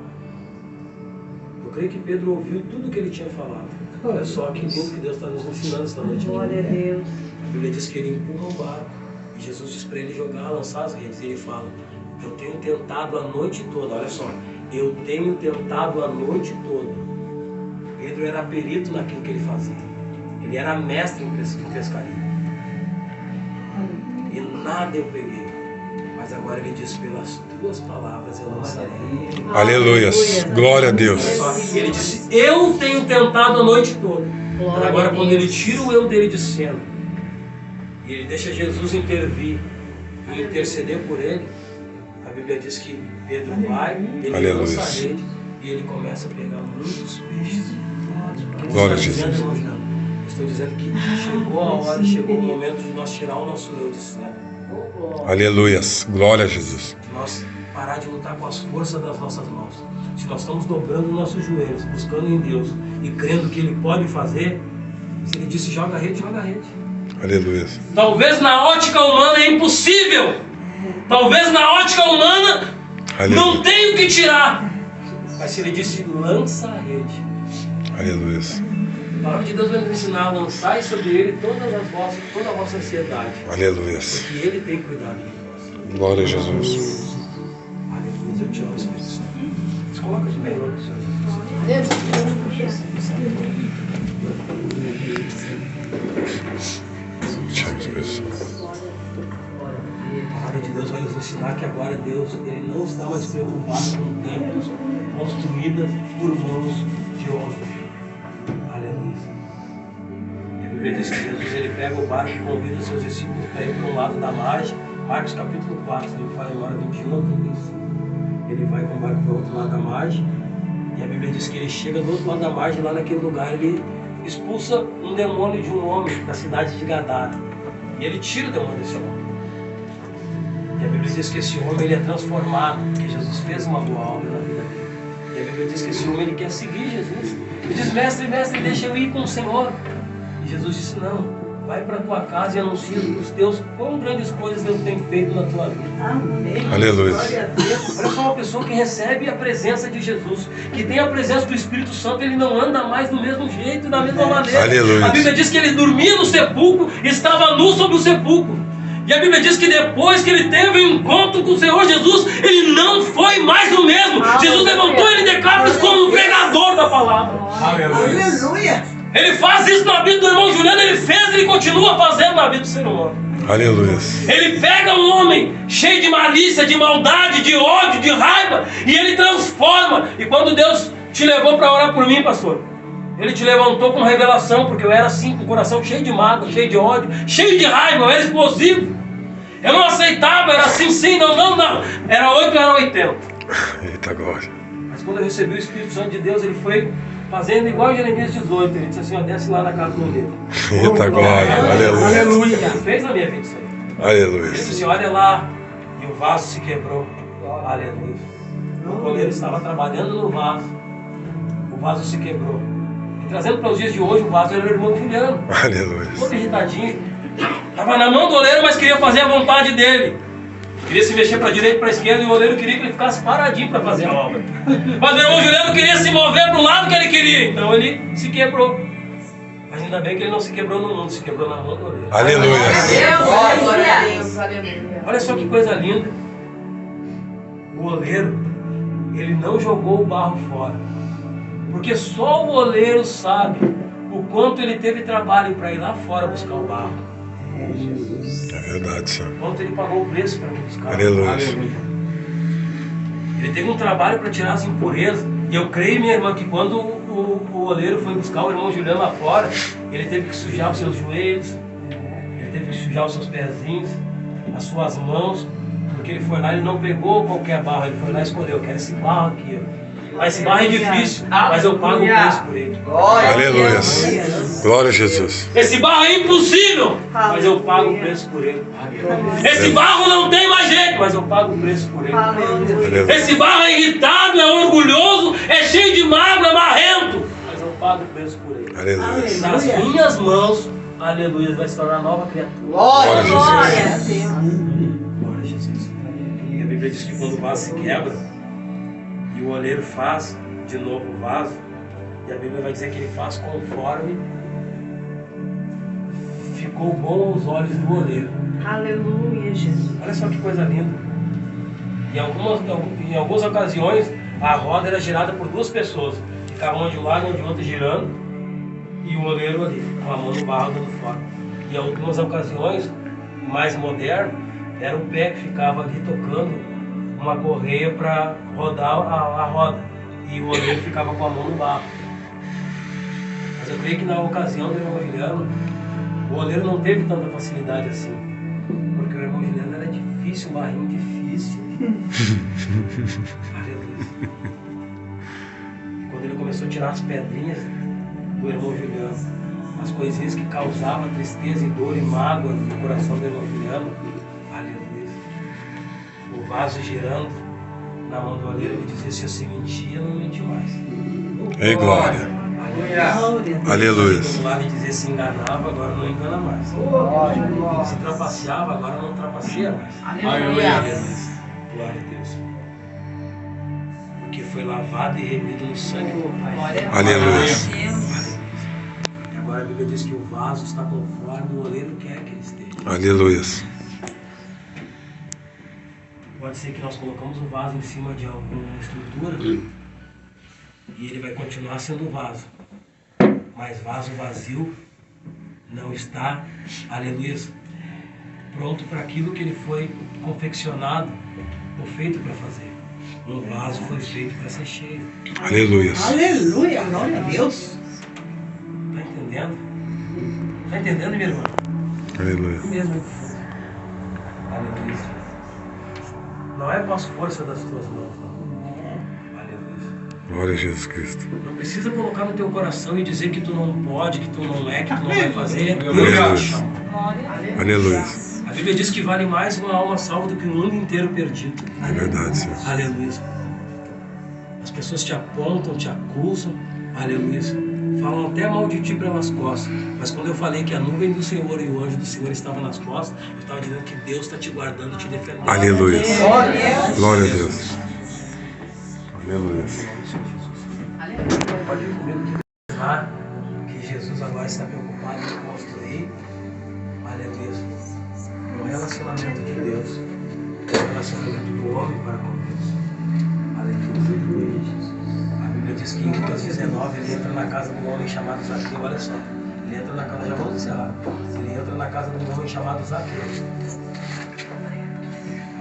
Eu creio que Pedro ouviu tudo que ele tinha falado. Olha só que lindo que Deus está nos ensinando esta noite. Glória a Deus. A Bíblia diz que ele empurra o barco e Jesus diz para ele jogar, lançar as redes. E ele fala: eu tenho tentado a noite toda. Olha só, eu tenho tentado a noite toda. Pedro era perito naquilo que ele fazia. Ele era mestre em pescaria. E nada eu peguei. Mas agora ele diz: pelas tuas palavras eu lançarei. Aleluia. Glória a Deus. Ele disse: eu tenho tentado a noite toda. Mas agora quando ele tira o eu dele de cena e ele deixa Jesus intervir e interceder por ele, a Bíblia diz que Pedro vai, ele lança a rede e ele começa a pegar muitos peixes. Glória a Jesus. Estou dizendo que chegou a hora, chegou o momento de nós tirar o nosso eu de cena. Aleluia. Glória a Jesus. Nós parar de lutar com as forças das nossas mãos. Se nós estamos dobrando nossos joelhos, buscando em Deus e crendo que Ele pode fazer, se Ele disse joga a rede, joga a rede. Aleluia. Talvez na ótica humana é impossível. Talvez na ótica humana não tenha o que tirar. Mas se Ele disse lança a rede. Aleluia. A palavra de Deus vai nos ensinar a lançar sobre Ele toda a vossa ansiedade. Aleluia. Porque Ele tem cuidado de nós. Glória a Jesus. Aleluia. Eu te amo, Espírito Santo. Se coloca de pé, Senhor. A palavra de Deus vai nos ensinar que agora Deus ele não está mais preocupado com templos construídos por mãos de homens. Aleluia. E a Bíblia diz que Jesus ele pega o barco e convida os seus discípulos para ir para um lado da margem. Marcos capítulo 4, ele fala agora 21 a 35. Ele vai com o barco para o outro lado da margem. E a Bíblia diz que ele chega do outro lado da margem, lá naquele lugar, ele expulsa um demônio de um homem da cidade de Gadara. E ele tira o demônio desse homem. E a Bíblia diz que esse homem ele é transformado, porque Jesus fez uma boa obra na vida dele. E a Bíblia diz que esse homem ele quer seguir Jesus. Ele diz: mestre, deixa eu ir com o Senhor. E Jesus disse: não, vai para a tua casa e anuncia os teus quão grandes coisas eu tenho feito na tua vida. Amém. Aleluia. Olha só, uma pessoa que recebe a presença de Jesus, que tem a presença do Espírito Santo, ele não anda mais do mesmo jeito e da mesma maneira. Aleluia. A Bíblia diz que ele dormia no sepulcro, estava nu sobre o sepulcro. E a Bíblia diz que depois que ele teve um encontro com o Senhor Jesus, ele não foi mais o mesmo. Jesus levantou ele de Cáporas como um pregador da palavra. Aleluia. Ele faz isso na vida do irmão Juliano, ele fez, ele continua fazendo na vida do ser humano. Aleluia. Ele pega um homem cheio de malícia, de maldade, de ódio, de raiva, e ele transforma. E quando Deus te levou para orar por mim, pastor, Ele te levantou com revelação, porque eu era assim, com o coração cheio de mágoa, cheio de ódio, cheio de raiva, eu era explosivo. Eu não aceitava, era assim, sim, não. Era 8, era 80. Eita glória. Mas quando eu recebi o Espírito Santo de Deus, ele foi fazendo igual Jeremias 18. Ele disse assim: ó, desce lá na casa do oleiro. Eita glória. Aleluia. Ele fez na minha vida isso aí. Aleluia. Ele disse assim: olha lá. E o vaso se quebrou. Aleluia. O oleiro estava trabalhando no vaso. O vaso se quebrou. E trazendo para os dias de hoje, o vaso era o irmão Juliano. Aleluia. Todo irritadinho. Estava na mão do oleiro, mas queria fazer a vontade dele. Queria se mexer para a direita e para a esquerda, e o oleiro queria que ele ficasse paradinho para fazer a obra. Mas o irmão Juliano queria se mover para o lado que ele queria. Então ele se quebrou. Mas ainda bem que ele não se quebrou no mundo, se quebrou na mão do oleiro. Aleluia. Glória a Deus, aleluia. Olha só que coisa linda. O oleiro, ele não jogou o barro fora. Porque só o oleiro sabe o quanto ele teve trabalho para ir lá fora buscar o barro. É verdade, Senhor. Quanto ele pagou o preço para buscar. Aleluia. Ele teve um trabalho para tirar as impurezas. E eu creio, minha irmã, que quando o oleiro foi buscar o irmão Juliano lá fora, ele teve que sujar os seus joelhos, ele teve que sujar os seus pezinhos, as suas mãos, porque ele foi lá, ele não pegou qualquer barro, ele foi lá e escolheu, eu quero esse barro aqui, ó. Mas esse barro é difícil, mas eu pago o preço por ele. Aleluia. Glória a Jesus. Esse barro é impossível, mas eu pago o preço por ele. Esse barro não tem mais jeito, mas eu pago o preço por ele. Aleluia. Esse barro é irritado, é orgulhoso, é cheio de mágoa, é marrento, mas eu pago o preço por ele. Aleluia. Nas minhas mãos, aleluia, vai se tornar nova criatura. Glória a Jesus. Glória a Deus. Glória a Jesus. E a Bíblia diz que quando o vaso se quebra, e o oleiro faz de novo o vaso, e a Bíblia vai dizer que ele faz conforme ficou bom aos olhos do oleiro. Aleluia, Jesus. Olha só que coisa linda. Em algumas ocasiões, a roda era girada por duas pessoas. Ficava uma de um lado e uma de outro girando, e o oleiro ali, com a mão no barro dando fora. E em algumas ocasiões, mais moderno, era o pé que ficava ali tocando uma correia para rodar a roda. E o oleiro ficava com a mão no barro. Mas eu creio que na ocasião do irmão Juliano, o oleiro não teve tanta facilidade assim. Porque o irmão Juliano era difícil, um barrinho difícil. Aleluia. E quando ele começou a tirar as pedrinhas do irmão Juliano, as coisinhas que causavam tristeza e dor e mágoa no coração do irmão Juliano, aleluia. O vaso girando na mão do oleiro, ele dizia: se você mentia, não mente mais. Ei, glória. Aleluia. Se lá ele dizia se enganava, agora não engana mais. Se trapaceava, agora não trapaceia mais. Aleluia. Glória a Deus. Porque foi lavado e remido no sangue do Pai. Aleluia. E agora a Bíblia diz que o vaso está conforme o oleiro quer que ele esteja. Aleluia. Pode ser que nós colocamos o vaso em cima de alguma estrutura e ele vai continuar sendo vaso. Mas vaso vazio não está, aleluia, pronto para aquilo que ele foi confeccionado ou feito para fazer. Um vaso foi feito para ser cheio. Aleluia. Aleluia, glória a Deus. Está entendendo? Está entendendo, minha irmã? Aleluia. Mesmo. Aleluia. Não é com as forças das tuas mãos, não. Aleluia. Glória a Jesus Cristo. Não precisa colocar no teu coração e dizer que tu não pode, que tu não é, que tu não vai fazer. Aleluia. A Bíblia diz que vale mais uma alma salva do que o mundo inteiro perdido. É verdade, Senhor. Aleluia. As pessoas te apontam, te acusam. Aleluia. Falam até mal de ti pelas costas. Mas quando eu falei que a nuvem do Senhor e o anjo do Senhor estavam nas costas, eu estava dizendo que Deus está te guardando, te defendendo. Aleluia. Glória a Deus. Aleluia. Pode ir comigo que Jesus agora está preocupado em construir, aleluia, um relacionamento de Deus, um relacionamento do homem para com Deus. Aleluia. A Bíblia diz que em Lucas 19 ele entra na casa de um homem chamado Zaqueu. Olha só, ele entra na casa, já vamos encerrar. Ele entra na casa de um homem chamado Zaqueu.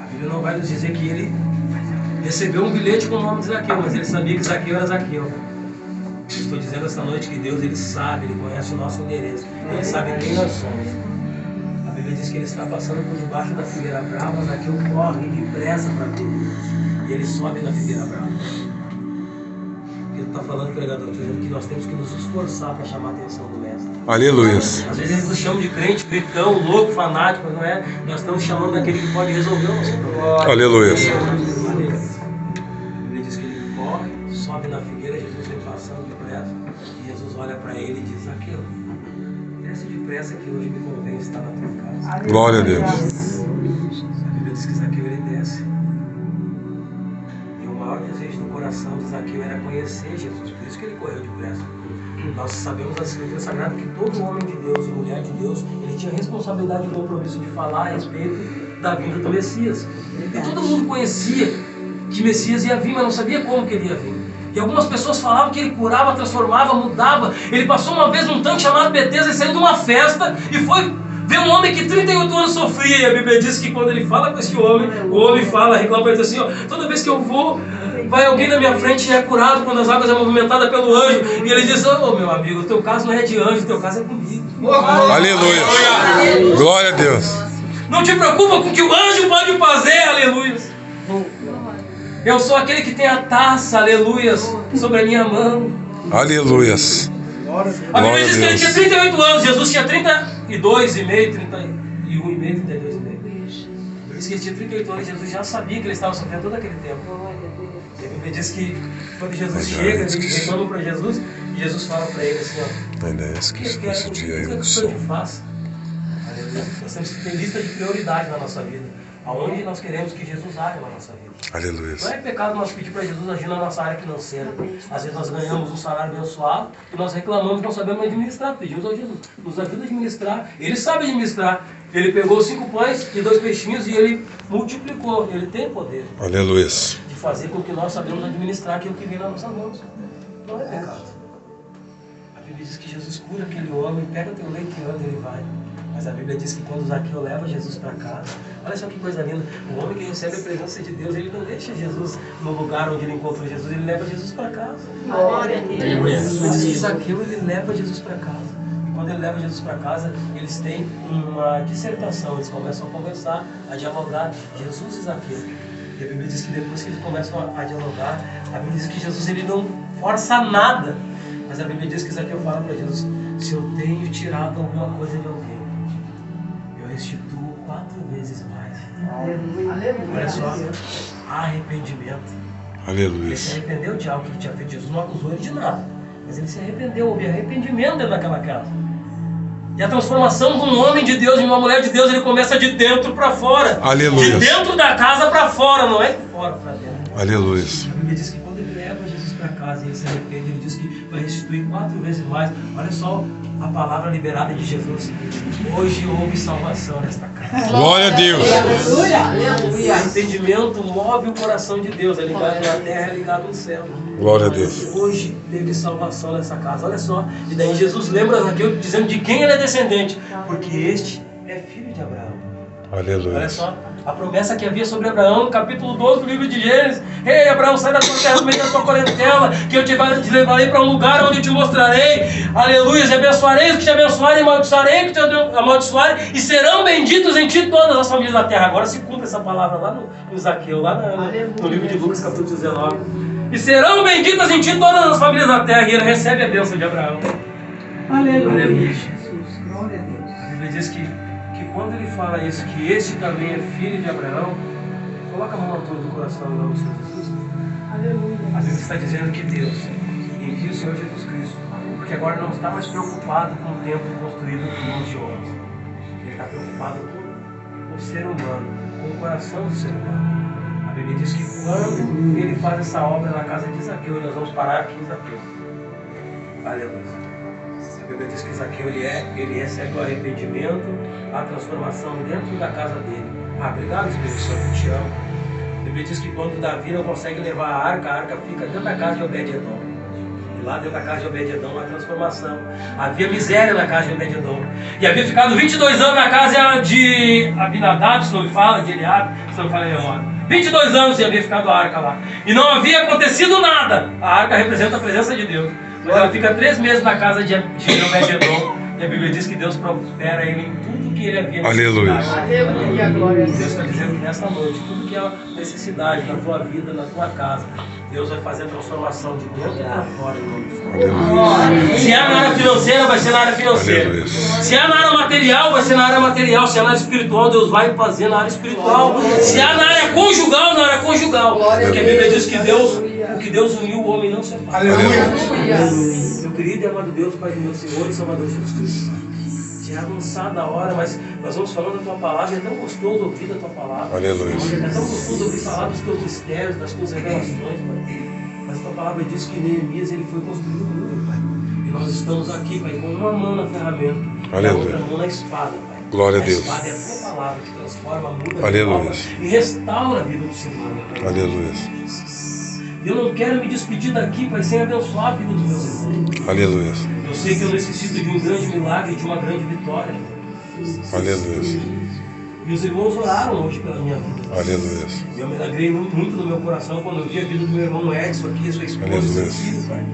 A Bíblia não vai nos dizer que ele recebeu um bilhete com o nome de Zaqueu, mas ele sabia que Zaqueu era Zaqueu. Estou dizendo essa noite que Deus, ele sabe, ele conhece o nosso endereço, ele sabe quem nós somos. A Bíblia diz que ele está passando por debaixo da figueira brava, Zaqueu corre depressa para Deus e ele sobe na figueira brava. Ele está falando, pregador, que nós temos que nos esforçar para chamar a atenção do Mestre. Aleluia. Às vezes eles nos chamam de crente, gritão, louco, fanático, não é? Nós estamos chamando daquele que pode resolver o nosso problema. Aleluia. A Bíblia sobe na figueira, Jesus vem passando depressa, e Jesus olha para ele e diz: Zaqueu, desce depressa que hoje me convém estar na tua casa. Glória a Deus. A Bíblia diz que Zaqueu ele desce. E o maior desejo do coração de Zaqueu era conhecer Jesus, por isso que ele correu depressa. Nós sabemos na Escritura Sagrada que todo homem de Deus e mulher de Deus, ele tinha responsabilidade e compromisso de falar a respeito da vinda do Messias. E todo mundo conhecia que Messias ia vir, mas não sabia como que ele ia vir. E algumas pessoas falavam que ele curava, transformava, mudava. Ele passou uma vez num tanque chamado Betesda e saiu de uma festa e foi ver um homem que 38 anos sofria. E a Bíblia diz que quando ele fala com esse homem, o homem fala, reclama, ele diz assim: ó, toda vez que eu vou, vai alguém na minha frente e é curado quando as águas é movimentada pelo anjo. E ele diz: ô meu amigo, o teu caso não é de anjo, o teu caso é comigo. Aleluia. Glória a Deus. Não te preocupa com o que o anjo pode fazer, aleluia. Eu sou aquele que tem a taça, aleluias, sobre a minha mão. Aleluias. A Bíblia diz que ele tinha 38 anos, Jesus tinha 32,5, 31,5, 32,5. Por isso que ele tinha 38 anos, Jesus já sabia que ele estava sofrendo todo aquele tempo. E a Bíblia diz que quando Jesus chega, eles reclamam para Jesus, e Jesus fala para ele assim: ó, Ainda é que esse dia o que eu o sou. Senhor faz? Aleluia. Nós temos que ter lista de prioridade na nossa vida, aonde nós queremos que Jesus haja na nossa vida. Aleluia. Não é pecado nós pedir para Jesus agir na nossa área financeira. Às vezes nós ganhamos um salário abençoado e nós reclamamos, não sabemos administrar. Pedimos ao Jesus, nos ajuda a administrar. Ele sabe administrar. Ele pegou 5 pães e 2 peixinhos e ele multiplicou. Ele tem poder Aleluia. de fazer com que nós sabemos administrar aquilo que vem nas nossas mãos. Não é pecado. A Bíblia diz que Jesus cura aquele homem, pega teu leito e anda, ele vai. Mas a Bíblia diz que quando Zaqueu leva Jesus para casa, olha só que coisa linda, o homem que recebe a presença de Deus, ele não deixa Jesus no lugar onde ele encontrou Jesus, ele leva Jesus para casa. Glória a Deus. Mas diz que Zaqueu, ele leva Jesus para casa. E quando ele leva Jesus para casa, eles têm uma dissertação, eles começam a conversar, a dialogar, Jesus e Zaqueu. E a Bíblia diz que depois que eles começam a dialogar, a Bíblia diz que Jesus ele não força nada. Mas a Bíblia diz que Zaqueu fala para Jesus: se eu tenho tirado alguma coisa de alguém, eu restituo 4 vezes mais. Olha só, arrependimento. Aleluia. Ele se arrependeu de algo que ele tinha feito. Jesus não acusou ele de nada, mas ele se arrependeu. Houve arrependimento dentro daquela casa. E a transformação de um homem de Deus, de uma mulher de Deus, ele começa de dentro para fora. Aleluia. De dentro da casa para fora, não é de fora para dentro. Aleluia. A Bíblia diz que quando ele leva Jesus para casa e ele se arrepende, ele diz que vai restituir 4 vezes mais. Olha só a palavra liberada de Jesus: hoje houve salvação nesta casa. Glória a Deus. O arrependimento move o coração de Deus, é ligado na terra, é ligado no céu. Glória a Deus. Hoje teve salvação nessa casa, olha só. E daí Jesus lembra Zaqueu dizendo de quem ele é descendente, porque este é filho de Abraão. Aleluia. Olha só, a promessa que havia sobre Abraão, no capítulo 12 do livro de Gênesis: ei, Abraão, sai da tua terra, do meio da tua parentela, que eu te levarei para um lugar onde eu te mostrarei, aleluia, e abençoarei os que te abençoarem, amaldiçoarei os que te amaldiçoarem, e serão benditos em ti todas as famílias da terra. Agora se cumpre essa palavra lá no Zaqueu, lá no livro de Lucas, capítulo 19. E serão benditas em ti todas as famílias da terra, e ele recebe a bênção de Abraão. Aleluia. Jesus, glória a Deus. A Bíblia diz que quando ele fala isso, que este também é filho de Abraão, coloca a mão na altura do coração em nome do Senhor Jesus. Aleluia. A Bíblia está dizendo que Deus envia o Senhor Jesus Cristo, porque agora não está mais preocupado com o templo construído por mãos de homens. Ele está preocupado com o ser humano, com o coração do ser humano. A Bíblia diz que quando ele faz essa obra na casa de Zaqueu, nós vamos parar aqui em Zaqueu. Aleluia. A Bíblia diz que Zaqueu ele recebe o arrependimento, a transformação dentro da casa dele. Obrigado, Espírito Santo, te amo. A Bíblia diz que quando Davi não consegue levar a arca fica dentro da casa de Obed-Edom. E lá dentro da casa de Obed-Edom uma transformação. Havia miséria na casa de Obed-Edom. E havia ficado 22 anos na casa de Abinadab, se não me fala, de Eliabe, se não me fala a memória. 22 anos e havia ficado a arca lá. E não havia acontecido nada. A arca representa a presença de Deus. Mas ela fica 3 meses na casa de Obed-Edom. E a Bíblia diz que Deus prospera ele em tudo que ele havia necessidade. Aleluia, glória a Deus Deus. está dizendo que nesta noite, tudo que é necessidade na tua vida, na tua casa, Deus vai fazer a transformação de dentro para fora em nome do Senhor. Se é na área financeira, vai ser na área financeira. Aleluia. Se é na área material, vai ser na área material. Se é na área espiritual, Deus vai fazer na área espiritual. Se é na área conjugal, na área conjugal. Porque a Bíblia diz que Deus O que Deus uniu, o homem não separa. Meu querido e amado Deus, Pai do meu Senhor e Salvador Jesus Cristo. Já é avançada a hora, mas nós vamos falando da tua palavra. É tão gostoso ouvir a tua palavra. Aleluia. É tão gostoso ouvir falar dos teus mistérios, das tuas revelações, Pai. Mas a tua palavra diz que Neemias ele foi construído um muro, Pai. E nós estamos aqui, Pai, com uma mão na ferramenta e a outra mão na espada, Pai. Glória a Deus. A espada é a tua palavra que transforma, muda, Aleluia. e restaura a vida do ser humano. Aleluia. Eu não quero me despedir daqui, Pai, sem abençoar a vida dos meus irmãos. Aleluia. Eu sei que eu necessito de um grande milagre, de uma grande vitória. Aleluia. E os irmãos oraram hoje pela minha vida. Aleluia. E eu me alegrei muito no meu coração quando eu vi a vida do meu irmão Edson aqui, sua esposa e seu filho, Pai.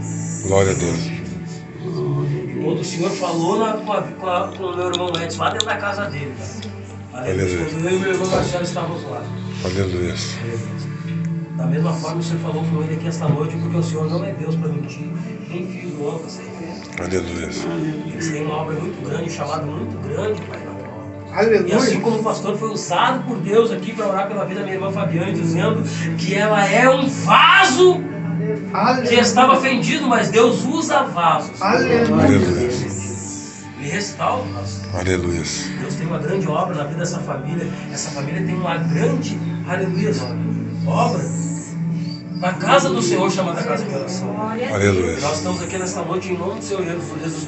Glória a Deus. E quando o Senhor falou com o meu irmão Edson, lá dentro da casa dele, Pai. Aleluia. Quando eu e meu irmão Marcelo estávamos lá. Aleluia. Da mesma forma, o Senhor falou com ele aqui esta noite, porque o Senhor não é Deus para mentir, nem filho do homem para ser inferno. Aleluia. Eles têm uma obra muito grande, um chamado muito grande, Pai. Aleluia. E assim como o pastor foi usado por Deus aqui para orar pela vida da minha irmã Fabiane, dizendo que ela é um vaso que estava fendido, mas Deus usa vasos. Aleluia. Ele restaura vasos. Aleluia. Deus tem uma grande obra na vida dessa família. Essa família tem uma grande, aleluia, obra na casa do Senhor, chamada casa de oração. Aleluia. Nós estamos aqui nesta noite em nome do Senhor Jesus,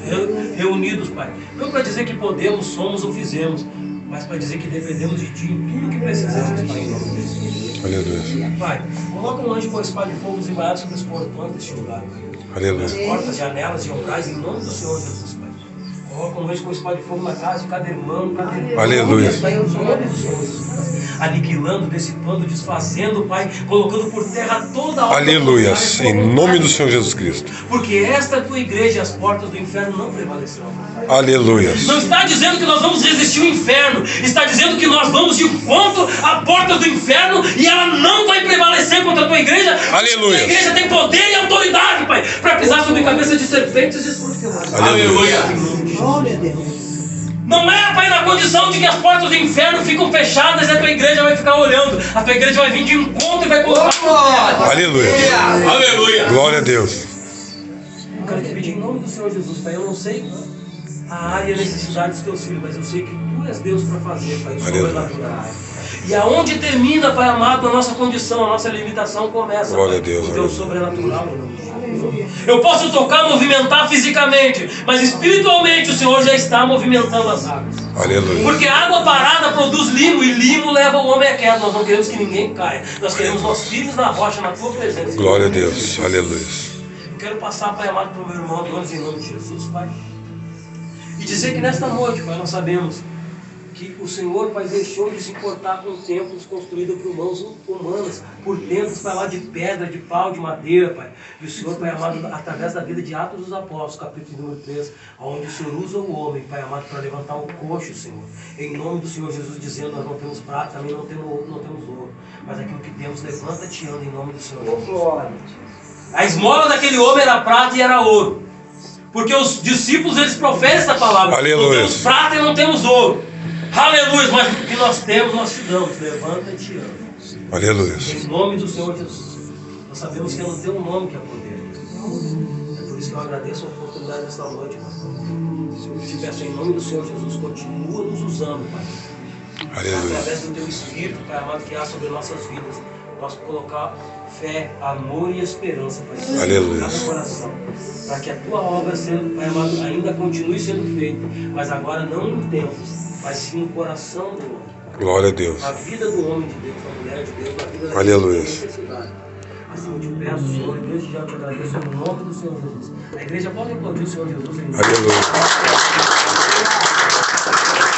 reunidos, Pai. Não para dizer que podemos, somos ou fizemos, mas para dizer que dependemos de Ti em tudo que precisamos, Pai, em nome de Jesus. Aleluia. Pai, coloca um anjo com a espada de fogo desembaixo sobre os portões deste lugar, Pai. Aleluia. As portas, janelas e umbrais, em nome do Senhor Jesus, Pai. Coloca um anjo com a espada de fogo na casa de cada irmão, cada irmã. Aleluia. Pai, em nome do Senhor Jesus, Pai. Aniquilando, dissipando, desfazendo, Pai, colocando por terra toda a obra. Aleluia. Em nome do Senhor Jesus Cristo. Porque esta tua igreja e as portas do inferno não prevalecerão. Aleluia. Não está dizendo que nós vamos resistir ao inferno, está dizendo que nós vamos de encontro à porta do inferno e ela não vai prevalecer contra a tua igreja. Aleluia. A igreja tem poder e autoridade, Pai, para pisar sobre cabeça de serpentes e escorpiões. Aleluia. Glória a Deus. Não é, Pai, na condição de que as portas do inferno ficam fechadas e a tua igreja vai ficar olhando. A tua igreja vai vir de encontro e vai colocar. Aleluia. Aleluia. Glória a Deus. Eu quero te pedir em nome do Senhor Jesus, Pai. Eu não sei a área e a necessidade dos teus filhos, mas eu sei que Tu és Deus para fazer, Pai, o sobrenatural. E aonde termina, Pai amado, a nossa condição, a nossa limitação começa, Glória Pai, a Deus, o Teu aleluia. sobrenatural. Em nome de Jesus. Eu posso tocar, movimentar fisicamente, mas espiritualmente o Senhor já está movimentando as águas. Aleluia. Porque a água parada produz limo e limo leva o homem à queda. Nós não queremos que ninguém caia. Nós queremos nós firmes na rocha, na Tua presença. Glória a Deus. Aleluia. Eu quero passar, Pai amado, para o meu irmão Adonis em nome de Jesus, Pai. E dizer que nesta noite, Pai, nós sabemos que o Senhor, Pai, deixou de se importar com templos construídos por mãos humanas, por templos, Pai, lá de pedra, de pau, de madeira, Pai. E o Senhor, Pai amado, através da vida de Atos dos Apóstolos, capítulo número 3, onde o Senhor usa o homem, Pai amado, para levantar o coxo, Senhor. Em nome do Senhor Jesus, dizendo, nós não temos prata, também não temos ouro, mas aquilo que temos, levanta-te e anda em nome do Senhor Jesus. A esmola daquele homem era prata e era ouro. Porque os discípulos, eles proferem essa palavra. Aleluia. Não temos prata e não temos ouro. Aleluia, mas o que nós temos, nós te damos. Levanta e te anda. Aleluia. Em nome do Senhor Jesus. Nós sabemos que é no teu nome que há poder. É por isso que eu agradeço a oportunidade desta noite, Pai. Eu te peço em nome do Senhor Jesus, continua nos usando, Pai. Aleluia. Através do teu Espírito, Pai amado, que há sobre nossas vidas. Nós colocar fé, amor e esperança, Pai, Aleluia. no coração, para que a tua obra, Pai amado, ainda continue sendo feita, mas agora não em tempos, mas sim no coração do homem. Glória a Deus. Na vida do homem de Deus, da mulher de Deus, na vida da Aleluia. necessidade. Assim eu te peço, Senhor, e desde já te agradeço no nome do Senhor Jesus. A igreja pode aplaudir o Senhor Jesus em nome. Aleluia.